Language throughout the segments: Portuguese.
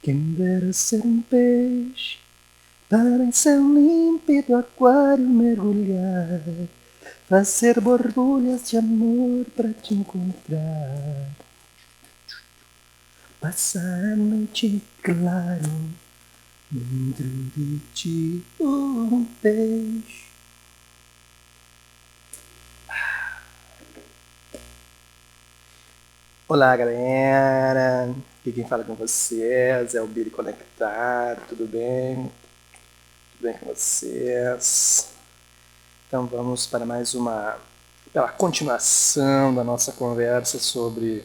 Quem dera ser um peixe para em seu límpido aquário mergulhar, fazer borbulhas de amor para te encontrar, passar a noite claro dentro de ti, um peixe. Olá, galera! Aqui quem fala com vocês é o Billy Conectar, tudo bem? Tudo bem com vocês? Então vamos para mais pela continuação da nossa conversa sobre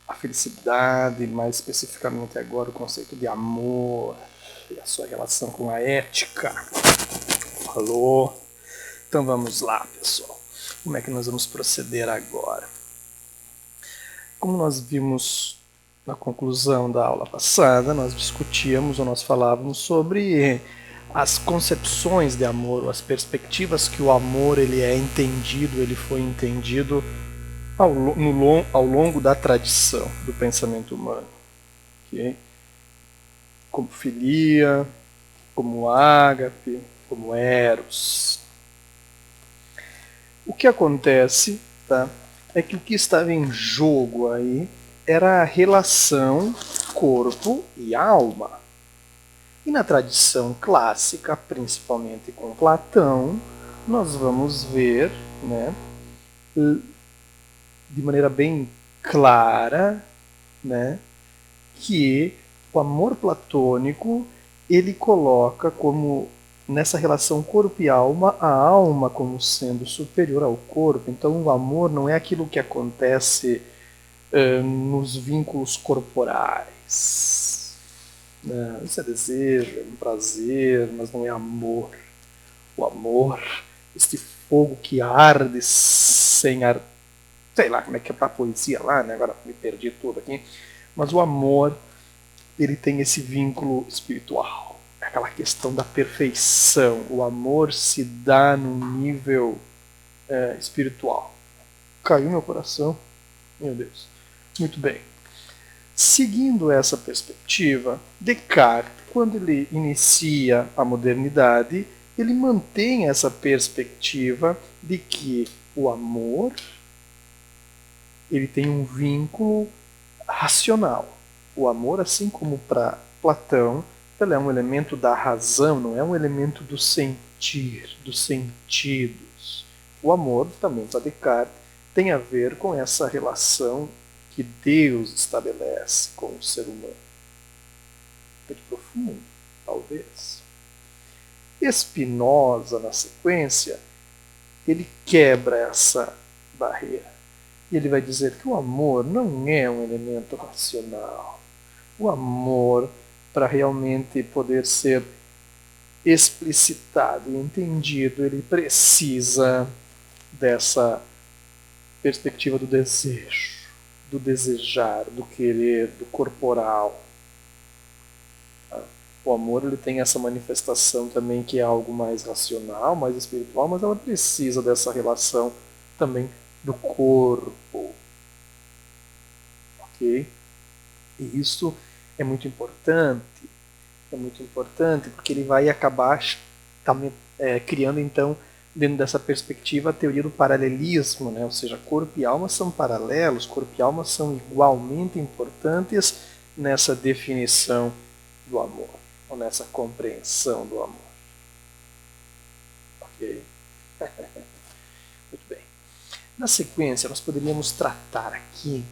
a felicidade, mais especificamente agora o conceito de amor e a sua relação com a ética. Falou? Então vamos lá, pessoal. Como é que nós vamos proceder agora? Como nós vimos na conclusão da aula passada, nós discutíamos ou nós falávamos sobre as concepções de amor, ou as perspectivas que o amor ele foi entendido ao longo da tradição do pensamento humano. Okay? Como filia, como ágape, como eros. O que acontece, tá, é que o que estava em jogo aí era a relação corpo e alma. E na tradição clássica, principalmente com Platão, nós vamos ver, né, de maneira bem clara, né, que o amor platônico ele coloca como nessa relação corpo e alma, a alma como sendo superior ao corpo. Então o amor não é aquilo que acontece nos vínculos corporais. Isso é desejo, é um prazer, mas não é amor. O amor, este fogo que arde sem ar, sei lá como é que é pra poesia lá, né? Agora me perdi tudo aqui. Mas o amor, ele tem esse vínculo espiritual. É aquela questão da perfeição. O amor se dá num nível espiritual. Caiu meu coração. Meu Deus. Muito bem. Seguindo essa perspectiva, Descartes, quando ele inicia a modernidade, ele mantém essa perspectiva de que o amor ele tem um vínculo racional. O amor, assim como para Platão, ele é um elemento da razão, não é um elemento do sentir, dos sentidos. O amor, também para Descartes, tem a ver com essa relação que Deus estabelece com o ser humano. Muito profundo, talvez. Spinoza, na sequência, ele quebra essa barreira. E ele vai dizer que o amor não é um elemento racional. O amor, para realmente poder ser explicitado e entendido, ele precisa dessa perspectiva do desejo, do desejar, do querer, do corporal. O amor ele tem essa manifestação também que é algo mais racional, mais espiritual, mas ela precisa dessa relação também do corpo. Ok? E isso é muito importante porque ele vai acabar também, criando então dentro dessa perspectiva a teoria do paralelismo, né? Ou seja, corpo e alma são paralelos, corpo e alma são igualmente importantes nessa definição do amor, ou nessa compreensão do amor. Ok? Muito bem. Na sequência, nós poderíamos tratar aqui,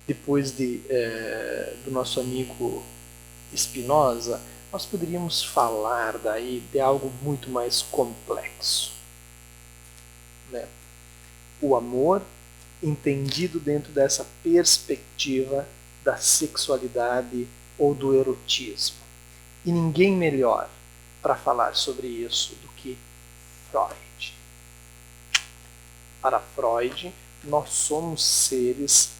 depois do nosso amigo Spinoza, nós poderíamos falar daí de algo muito mais complexo. Né? O amor entendido dentro dessa perspectiva da sexualidade ou do erotismo. E ninguém melhor para falar sobre isso do que Freud. Para Freud, nós somos seres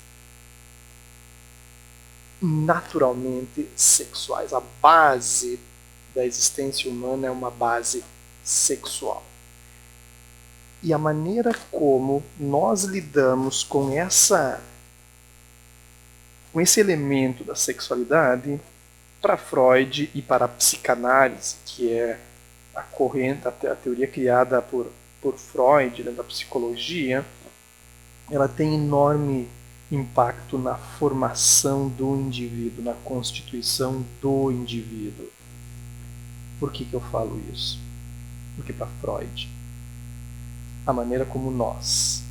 naturalmente sexuais. A base da existência humana é uma base sexual. E a maneira como nós lidamos com essa com esse elemento da sexualidade, para Freud e para a psicanálise, que é a corrente, a teoria criada por Freud dentro da psicologia, ela tem enorme impacto na formação do indivíduo, na constituição do indivíduo. Por que eu falo isso? Porque para Freud, a maneira como nós,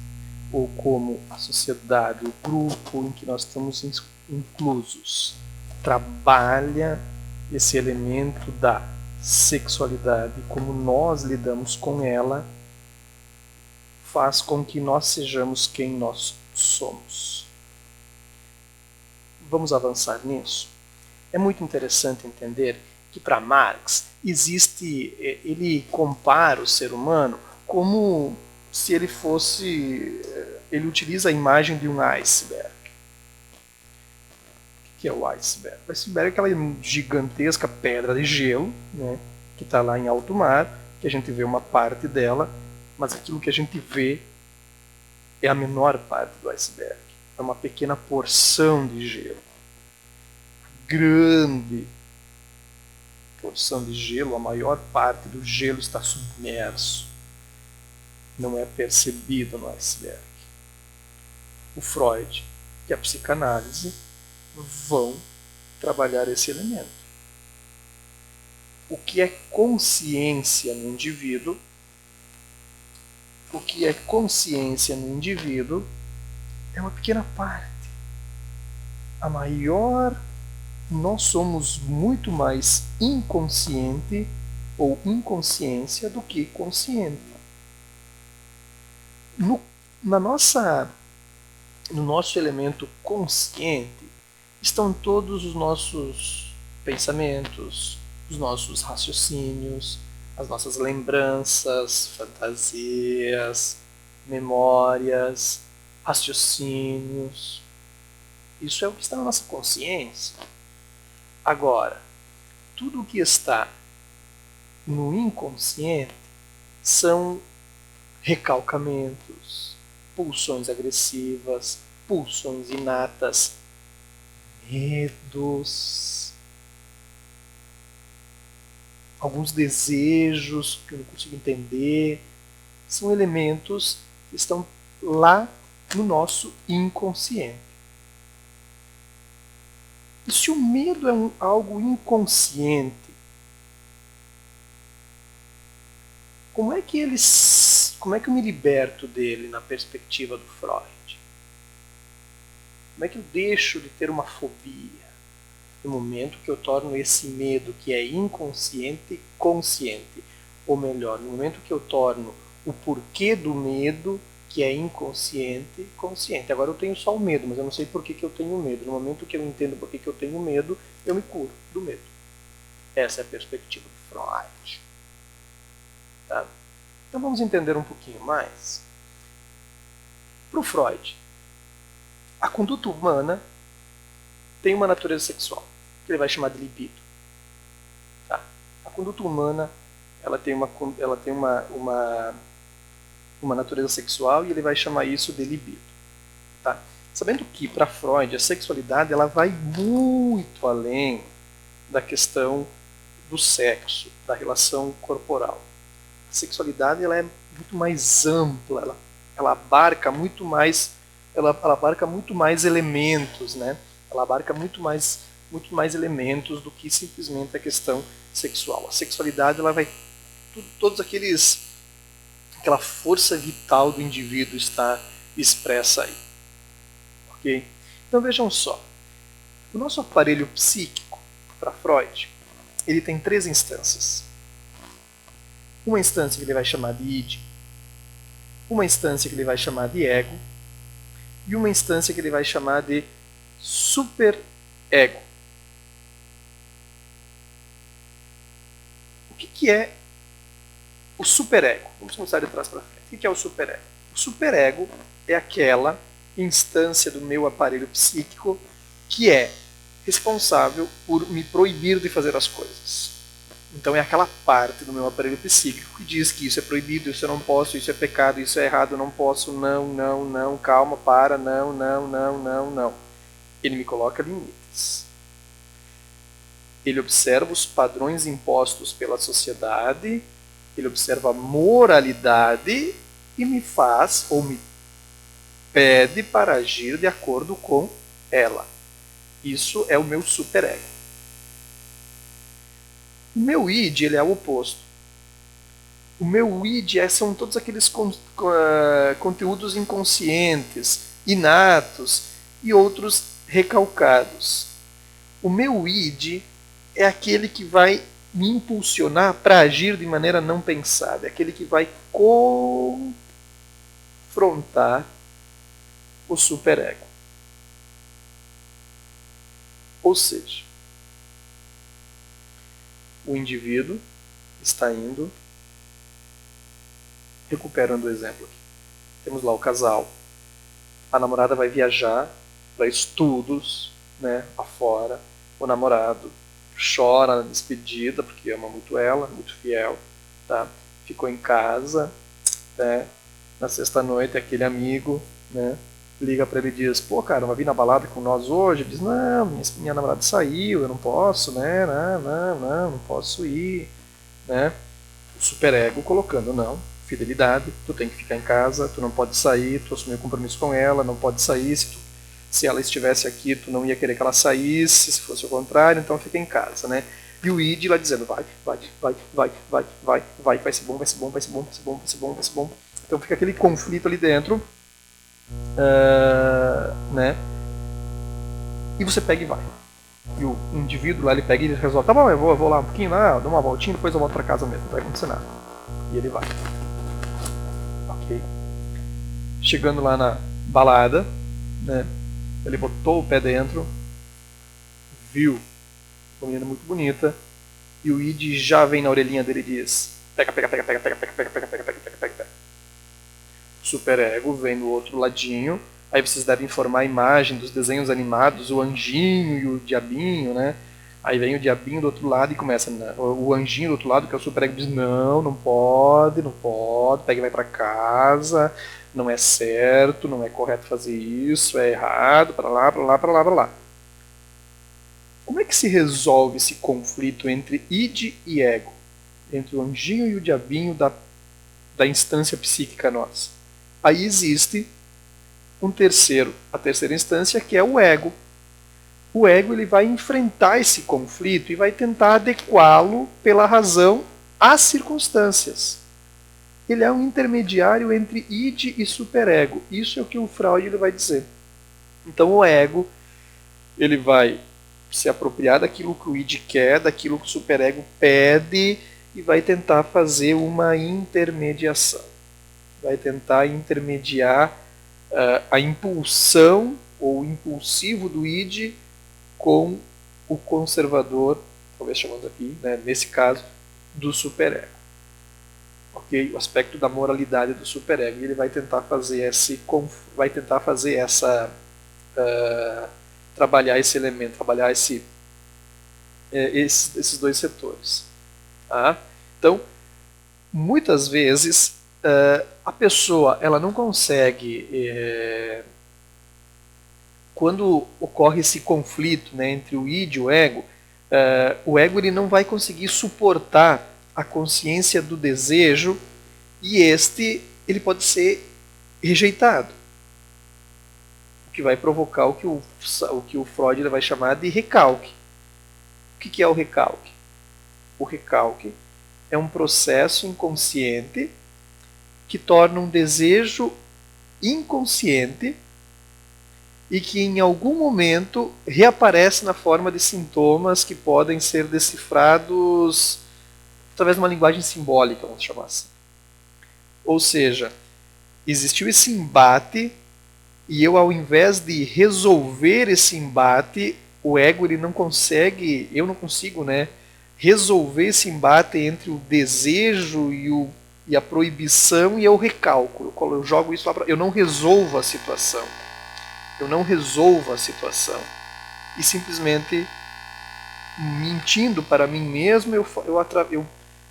ou como a sociedade, o grupo em que nós estamos inclusos, trabalha esse elemento da sexualidade, como nós lidamos com ela, faz com que nós sejamos quem nós somos. Vamos avançar nisso? É muito interessante entender que para Marx ele compara o ser humano como se ele fosse, ele utiliza a imagem de um iceberg. O que é o iceberg? O iceberg é aquela gigantesca pedra de gelo, né, que está lá em alto mar, que a gente vê uma parte dela, mas aquilo que a gente vê é a menor parte do iceberg. É uma pequena porção de gelo. Grande porção de gelo, a maior parte do gelo está submerso. Não é percebido no iceberg. O Freud e a psicanálise vão trabalhar esse elemento. O que é consciência no indivíduo? O que é consciência no indivíduo é uma pequena parte. A maior, nós somos muito mais inconsciente ou inconsciência do que consciente. No nosso elemento consciente estão todos os nossos pensamentos, os nossos raciocínios, as nossas lembranças, fantasias, memórias, raciocínios. Isso é o que está na nossa consciência. Agora, tudo o que está no inconsciente são recalcamentos, pulsões agressivas, pulsões inatas, medos, alguns desejos que eu não consigo entender. São elementos que estão lá no nosso inconsciente. E se o medo é algo inconsciente, como é que eu me liberto dele na perspectiva do Freud? Como é que eu deixo de ter uma fobia? No momento que eu torno esse medo que é inconsciente, consciente. Ou melhor, no momento que eu torno o porquê do medo, que é inconsciente, consciente. Agora eu tenho só o medo, mas eu não sei por que eu tenho medo. No momento que eu entendo por que eu tenho medo, eu me curo do medo. Essa é a perspectiva do Freud. Tá? Então vamos entender um pouquinho mais. Para o Freud, a conduta humana tem uma natureza sexual, que ele vai chamar de libido. Tá? A conduta humana ela tem uma natureza sexual e ele vai chamar isso de libido. Tá? Sabendo que, para Freud, a sexualidade ela vai muito além da questão do sexo, da relação corporal. A sexualidade ela é muito mais ampla, ela abarca muito mais, ela abarca muito mais elementos, né? Ela abarca muito mais elementos do que simplesmente a questão sexual. A sexualidade ela vai todos aquela força vital do indivíduo está expressa aí. Ok? Então vejam só, o nosso aparelho psíquico, para Freud, ele tem 3 instâncias. Uma instância que ele vai chamar de id, uma instância que ele vai chamar de ego e uma instância que ele vai chamar de superego. O que é o superego? Vamos começar de trás para frente. O que é o superego? O superego é aquela instância do meu aparelho psíquico que é responsável por me proibir de fazer as coisas. Então é aquela parte do meu aparelho psíquico que diz que isso é proibido, isso eu não posso, isso é pecado, isso é errado, eu não posso, não, calma, para, não. Ele me coloca limites. Ele observa os padrões impostos pela sociedade, ele observa a moralidade e me faz ou me pede para agir de acordo com ela. Isso é o meu superego. O meu id, ele é o oposto. O meu id são todos aqueles conteúdos inconscientes, inatos e outros recalcados. O meu id é aquele que vai me impulsionar para agir de maneira não pensada, é aquele que vai confrontar o superego. Ou seja, o indivíduo está indo, recuperando o exemplo aqui. Temos lá o casal, a namorada vai viajar para estudos, né, afora, o namorado chora na despedida, porque ama muito ela, muito fiel, tá? Ficou em casa, né? Na sexta-noite aquele amigo, né, liga para ele e diz, pô cara, vai vir na balada com nós hoje? Ele diz, não, minha namorada saiu, eu não posso, né, não posso ir, né? O superego colocando, não, fidelidade, tu tem que ficar em casa, tu não pode sair, tu assumiu compromisso com ela, não pode sair, se ela estivesse aqui, tu não ia querer que ela saísse, se fosse o contrário, então fica em casa, né? E o id lá dizendo, vai, vai ser bom, vai ser bom, vai ser bom, vai ser bom, vai ser bom, vai ser bom. Então fica aquele conflito ali dentro, né? E você pega e vai. E o indivíduo lá, ele pega e resolve, tá bom, eu vou lá um pouquinho, lá, dou uma voltinha, depois eu volto pra casa mesmo, não vai acontecer nada. E ele vai. Ok. Chegando lá na balada, né? Ele botou o pé dentro, viu uma menina muito bonita, e o id já vem na orelhinha dele e diz, pega. O superego vem do outro ladinho, aí vocês devem formar a imagem dos desenhos animados, o anjinho e o diabinho, né? Aí vem o diabinho do outro lado e começa, né? O anjinho do outro lado, que é o superego, diz, não pode, pega e vai pra casa, não é certo, não é correto fazer isso, é errado, pra lá. Como é que se resolve esse conflito entre id e ego? Entre o anjinho e o diabinho da instância psíquica nossa? Aí existe a terceira instância, que é o ego. O ego ele vai enfrentar esse conflito e vai tentar adequá-lo pela razão às circunstâncias. Ele é um intermediário entre id e superego. Isso é o que o Freud ele vai dizer. Então o ego ele vai se apropriar daquilo que o id quer, daquilo que o superego pede e vai tentar fazer uma intermediação. Vai tentar intermediar a impulsão ou o impulsivo do id com o conservador, talvez chamando aqui, né, nesse caso, do superego. Okay? O aspecto da moralidade do superego. E ele vai tentar fazer trabalhar esse elemento, trabalhar esses dois setores. Tá? Então, muitas vezes a pessoa ela não consegue, quando ocorre esse conflito, né, entre o id e o ego ele não vai conseguir suportar a consciência do desejo e ele pode ser rejeitado, o que vai provocar o que o Freud ele vai chamar de recalque. O que é o recalque? O recalque é um processo inconsciente que torna um desejo inconsciente e que em algum momento reaparece na forma de sintomas que podem ser decifrados através de uma linguagem simbólica, vamos chamar assim. Ou seja, existiu esse embate e eu, ao invés de resolver esse embate, o ego ele não consegue, eu não consigo, né, resolver esse embate entre o desejo e a proibição e o recálculo. Eu jogo isso lá para, eu não resolvo a situação. E simplesmente mentindo para mim mesmo eu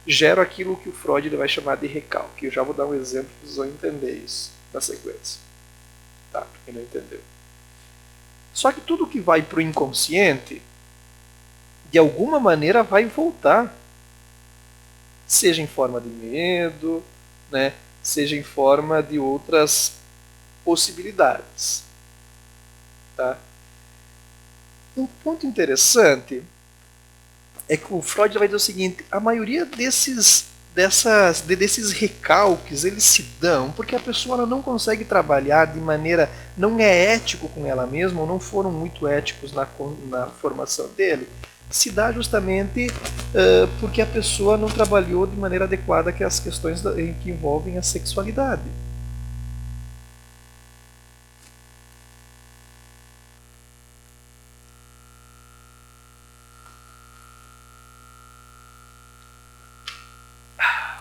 gero aquilo que o Freud ele vai chamar de recalque. Eu já vou dar um exemplo para vocês vão entender isso na sequência. Tá, para quem não entendeu. Só que tudo que vai para o inconsciente, de alguma maneira vai voltar. Seja em forma de medo, né? Seja em forma de outras possibilidades. Tá? Um ponto interessante é que o Freud vai dizer o seguinte: a maioria desses recalques eles se dão porque a pessoa ela não consegue trabalhar de maneira, não é ético com ela mesma, ou não foram muito éticos na formação dele, se dá justamente porque a pessoa não trabalhou de maneira adequada que as questões que envolvem a sexualidade.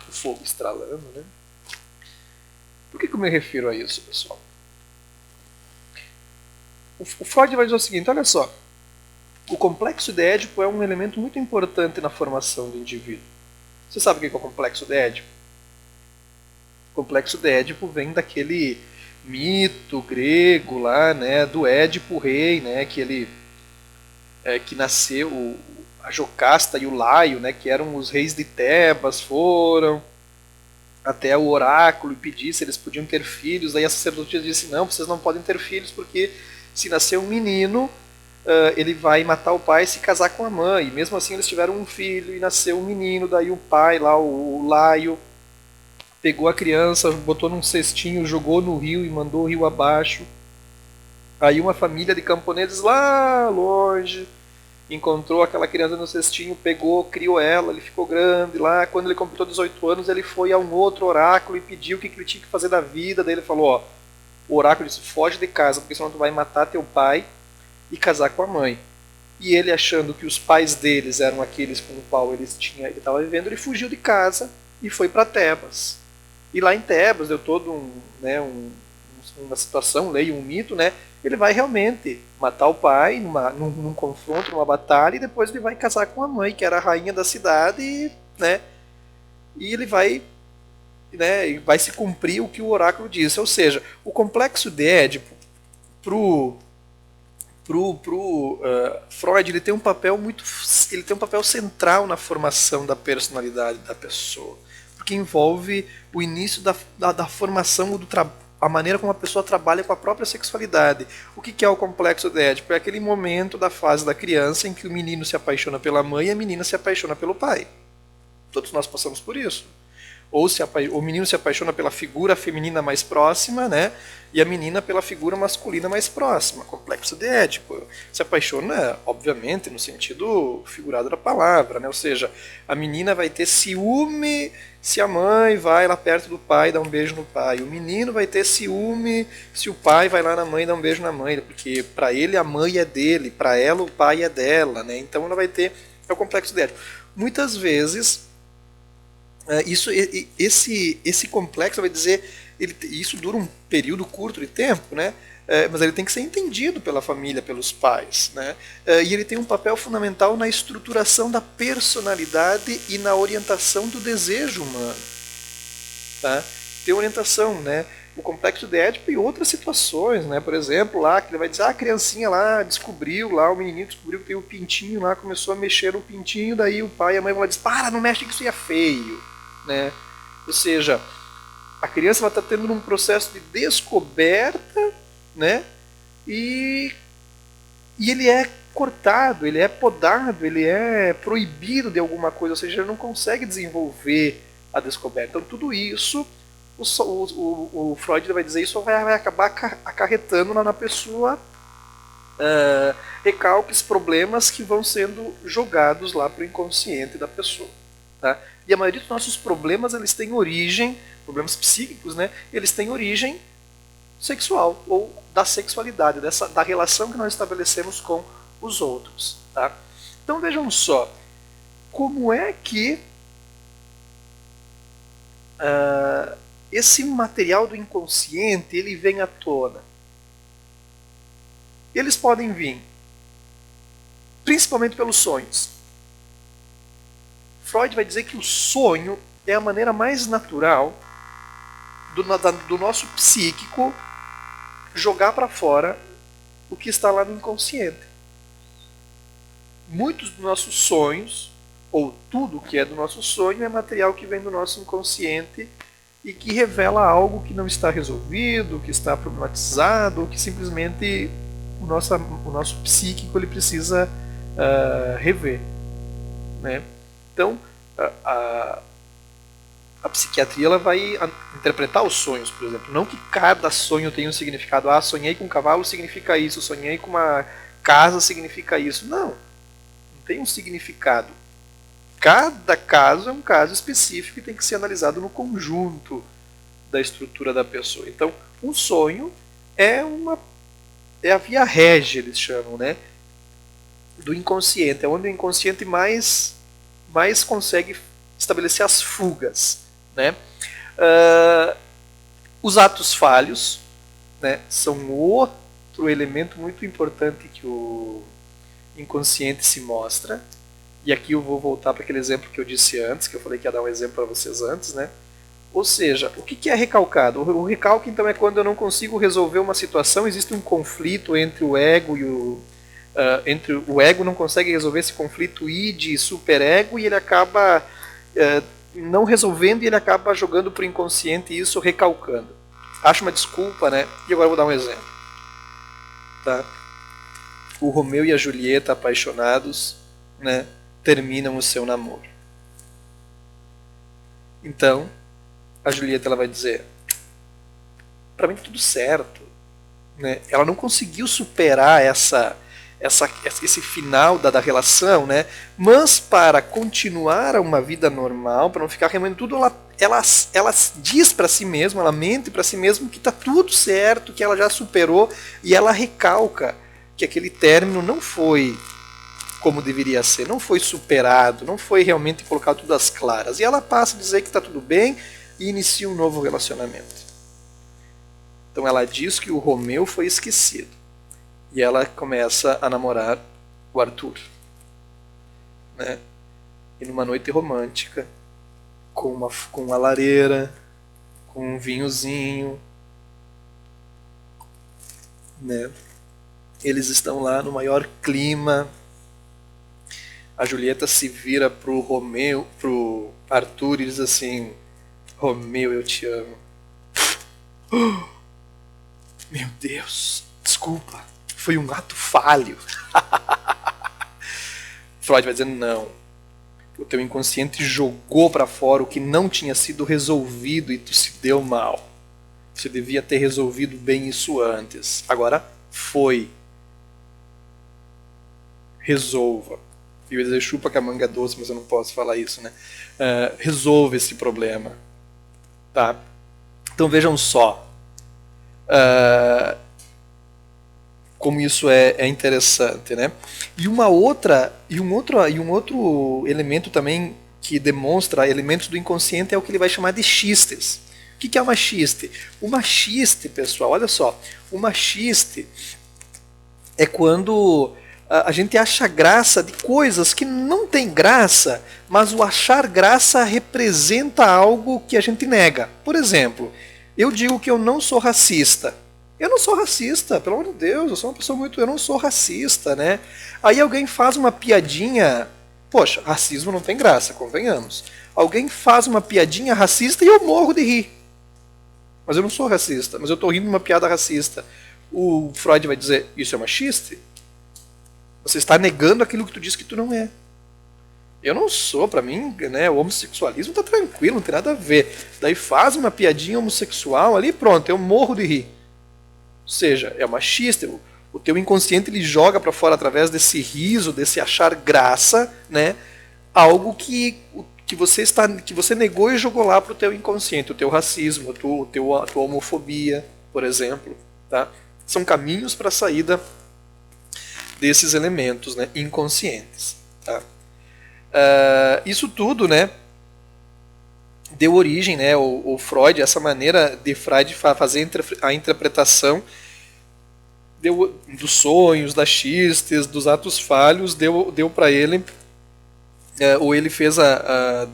O fogo estralando, né? Por que eu me refiro a isso, pessoal? O Freud vai dizer o seguinte: olha só, o complexo de Édipo é um elemento muito importante na formação do indivíduo. Você sabe o que é o complexo de Édipo? O complexo de Édipo vem daquele mito grego lá, né, do Édipo rei, né, que ele que nasceu a Jocasta e o Laio, né, que eram os reis de Tebas, foram até o oráculo e pedir se eles podiam ter filhos. Aí a sacerdotisa disse: não, vocês não podem ter filhos porque se nascer um menino, ele vai matar o pai e se casar com a mãe. E mesmo assim eles tiveram um filho e nasceu um menino. Daí o pai lá, o Laio, pegou a criança, botou num cestinho, jogou no rio e mandou o rio abaixo. Aí uma família de camponeses lá longe encontrou aquela criança no cestinho, pegou, criou ela, ele ficou grande lá. Quando ele completou 18 anos, ele foi a um outro oráculo e pediu o que ele tinha que fazer da vida. Daí ele falou: ó, o oráculo disse: foge de casa, porque senão tu vai matar teu pai e casar com a mãe. E ele, achando que os pais deles eram aqueles com o qual ele estava vivendo, ele fugiu de casa e foi para Tebas. E lá em Tebas deu todo uma situação, um mito, né? Ele vai realmente matar o pai num confronto, numa batalha, e depois ele vai casar com a mãe, que era a rainha da cidade, né? E ele vai, né, vai se cumprir o que o oráculo disse. Ou seja, o complexo de Édipo pro Freud, ele tem um papel central na formação da personalidade da pessoa, porque envolve o início da formação a maneira como a pessoa trabalha com a própria sexualidade. O que é o complexo de Édipo? É aquele momento da fase da criança em que o menino se apaixona pela mãe e a menina se apaixona pelo pai. Todos nós passamos por isso. Ou o menino se apaixona pela figura feminina mais próxima, né? E a menina pela figura masculina mais próxima. Complexo de Édipo. Se apaixona, obviamente, no sentido figurado da palavra, né? Ou seja, a menina vai ter ciúme se a mãe vai lá perto do pai e dá um beijo no pai. O menino vai ter ciúme se o pai vai lá na mãe e dá um beijo na mãe, porque para ele a mãe é dele, para ela o pai é dela, né? Então ela vai ter o complexo de Édipo. Muitas vezes esse complexo vai dizer, isso dura um período curto de tempo, né? Mas ele tem que ser entendido pela família, pelos pais, né? E ele tem um papel fundamental na estruturação da personalidade e na orientação do desejo humano, tá? Tem orientação, né? O complexo de Édipo e outras situações, né? Por exemplo, lá que ele vai dizer: a criancinha lá descobriu, lá o menininho descobriu que tem o pintinho lá, começou a mexer no pintinho, daí o pai e a mãe vão lá e dizer: para, não mexe que isso é feio, né? Ou seja, a criança vai estar tendo um processo de descoberta, né? E ele é cortado, ele é podado, ele é proibido de alguma coisa, ou seja, ele não consegue desenvolver a descoberta. Então tudo isso, o Freud vai dizer, isso vai acabar acarretando na pessoa recalques, problemas que vão sendo jogados lá para o inconsciente da pessoa. Tá? E a maioria dos nossos problemas, eles têm origem, problemas psíquicos, né? Eles têm origem sexual, ou da sexualidade, da relação que nós estabelecemos com os outros. Tá? Então vejam só, como é que esse material do inconsciente ele vem à tona? Eles podem vir principalmente pelos sonhos. Freud vai dizer que o sonho é a maneira mais natural do nosso psíquico jogar para fora o que está lá no inconsciente. Muitos dos nossos sonhos, ou tudo que é do nosso sonho, é material que vem do nosso inconsciente e que revela algo que não está resolvido, que está problematizado, ou que simplesmente o nosso psíquico ele precisa rever. Né? Então, a psiquiatria ela vai interpretar os sonhos, por exemplo. Não que cada sonho tenha um significado. Ah, sonhei com um cavalo significa isso, sonhei com uma casa significa isso. Não tem um significado. Cada caso é um caso específico e tem que ser analisado no conjunto da estrutura da pessoa. Então, um sonho é a via régia, eles chamam, né? Do inconsciente. É onde o inconsciente mais consegue estabelecer as fugas. Né? Os atos falhos, né, são outro elemento muito importante que o inconsciente se mostra. E aqui eu vou voltar para aquele exemplo que eu disse antes, que eu falei que ia dar um exemplo para vocês antes, né? Ou seja, o que é recalcado? O recalque, então, é quando eu não consigo resolver uma situação, existe um conflito entre o ego e entre o ego não consegue resolver esse conflito id e superego, e ele acaba não resolvendo e ele acaba jogando para o inconsciente e isso recalcando. Acho uma desculpa, né? E agora eu vou dar um exemplo. Tá? O Romeu e a Julieta, apaixonados, né, terminam o seu namoro. Então, a Julieta ela vai dizer: para mim tá tudo certo. Né? Ela não conseguiu superar esse final da relação, né? Mas para continuar uma vida normal, para não ficar remoendo tudo, ela diz para si mesma, ela mente para si mesma que está tudo certo, que ela já superou, e ela recalca que aquele término não foi como deveria ser, não foi superado, não foi realmente colocado tudo às claras. E ela passa a dizer que está tudo bem e inicia um novo relacionamento. Então ela diz que o Romeu foi esquecido. E ela começa a namorar o Arthur. Né? E numa noite romântica, com uma lareira, com um vinhozinho, né? Eles estão lá no maior clima. A Julieta se vira pro Arthur e diz assim: Romeu, eu te amo. Meu Deus, desculpa, foi um ato falho. Freud vai dizer: não. O teu inconsciente jogou para fora o que não tinha sido resolvido e tu se deu mal. Você devia ter resolvido bem isso antes. Agora foi. Resolva. Eu ia dizer chupa que a manga é doce, mas eu não posso falar isso, né? Resolva esse problema. Tá? Então vejam só. Como isso é interessante, né? E um outro elemento também que demonstra elementos do inconsciente é o que ele vai chamar de xistes. O que é uma xiste? Uma xiste, pessoal, olha só. Uma xiste é quando a gente acha graça de coisas que não tem graça, mas o achar graça representa algo que a gente nega. Por exemplo, eu digo que eu não sou racista. Eu não sou racista, pelo amor de Deus, eu sou uma pessoa muito... Eu não sou racista, né? Aí alguém faz uma piadinha... Poxa, racismo não tem graça, convenhamos. Alguém faz uma piadinha racista e eu morro de rir. Mas eu não sou racista, mas eu estou rindo de uma piada racista. O Freud vai dizer, isso é machiste? Você está negando aquilo que tu diz que tu não é. Eu não sou, pra mim, né, o homossexualismo tá tranquilo, não tem nada a ver. Daí faz uma piadinha homossexual ali, pronto, eu morro de rir. Ou seja, é machista. O teu inconsciente ele joga para fora através desse riso, desse achar graça, né? Algo que você negou e jogou lá para o teu inconsciente, o teu racismo, a tua homofobia, por exemplo, tá? São caminhos para a saída desses elementos, né, inconscientes, tá? Isso tudo, né, deu origem, né, o Freud, essa maneira de Freud fazer a interpretação dos sonhos, das xistes, dos atos falhos, deu para ele, ou ele fez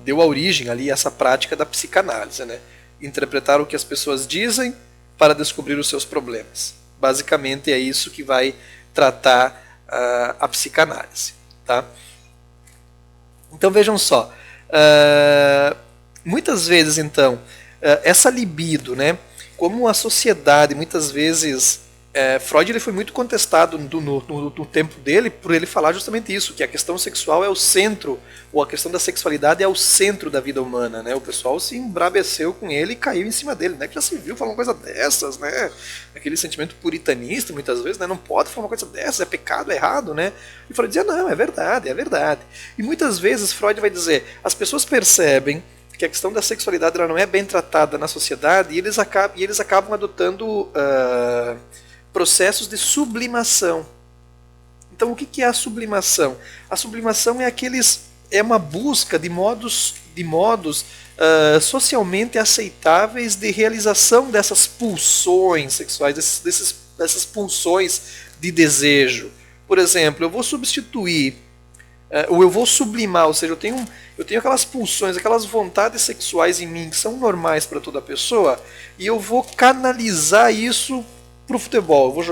deu a origem ali a essa prática da psicanálise, né? Interpretar o que as pessoas dizem para descobrir os seus problemas, Basicamente é isso que vai tratar a psicanálise. Tá? Então vejam só, muitas vezes então, essa libido, né, como a sociedade muitas vezes, Freud ele foi muito contestado no tempo dele por ele falar justamente isso, que a questão sexual é o centro, ou a questão da sexualidade é o centro da vida humana, né? O pessoal se embraveceu com ele e caiu em cima dele, né? Que já se viu falar uma coisa dessas, né? Aquele sentimento puritanista muitas vezes, né? Não pode falar uma coisa dessas, é pecado, é errado, né? E Freud dizia, não, é verdade, é verdade. E muitas vezes Freud vai dizer, as pessoas percebem que a questão da sexualidade ela não é bem tratada na sociedade e eles acabam adotando processos de sublimação. Então, o que é a sublimação? A sublimação é uma busca de modos socialmente aceitáveis de realização dessas pulsões sexuais, dessas pulsões de desejo. Por exemplo, eu vou substituir ou eu vou sublimar, ou seja, eu tenho aquelas pulsões, aquelas vontades sexuais em mim que são normais para toda pessoa, e eu vou canalizar isso pro futebol. Eu vou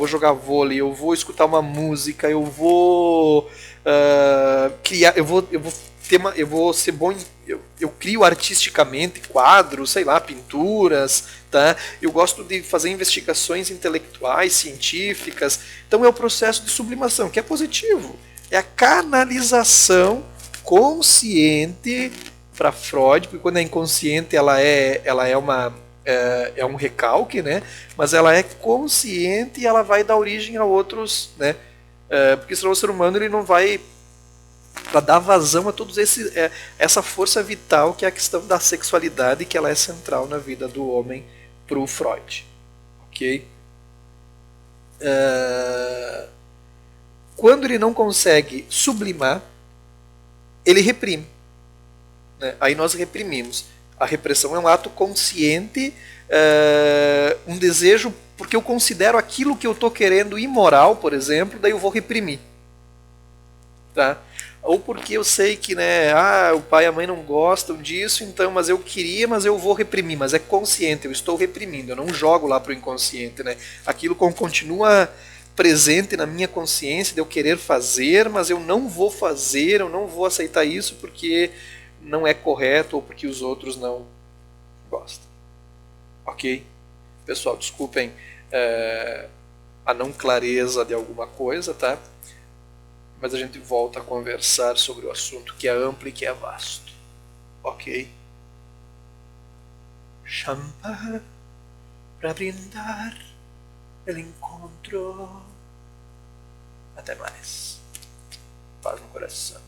jogar vôlei, eu vou escutar uma música, eu vou criar, eu vou ser bom eu crio artisticamente quadros, sei lá, pinturas, tá? Eu gosto de fazer investigações intelectuais, científicas. Então é o processo de sublimação, que é positivo. É a canalização consciente para Freud, porque quando é inconsciente ela é um recalque, né? Mas ela é consciente e ela vai dar origem a outros, né? Porque senão o ser humano ele não vai para dar vazão a todos essa força vital que é a questão da sexualidade, que ela é central na vida do homem para o Freud, ok? Quando ele não consegue sublimar, ele reprime. Né? Aí nós reprimimos. A repressão é um ato consciente, um desejo, porque eu considero aquilo que eu estou querendo imoral, por exemplo, daí eu vou reprimir. Tá? Ou porque eu sei que o pai e a mãe não gostam disso, então, mas eu queria, mas eu vou reprimir. Mas é consciente, eu estou reprimindo, eu não jogo lá para o inconsciente. Né? Aquilo continua presente na minha consciência de eu querer fazer, mas eu não vou fazer, eu não vou aceitar isso porque não é correto ou porque os outros não gostam. Ok? Pessoal, desculpem a não clareza de alguma coisa, tá? Mas a gente volta a conversar sobre o assunto que é amplo e que é vasto. Ok? Champa para brindar el encontro. Até mais. Paz no coração.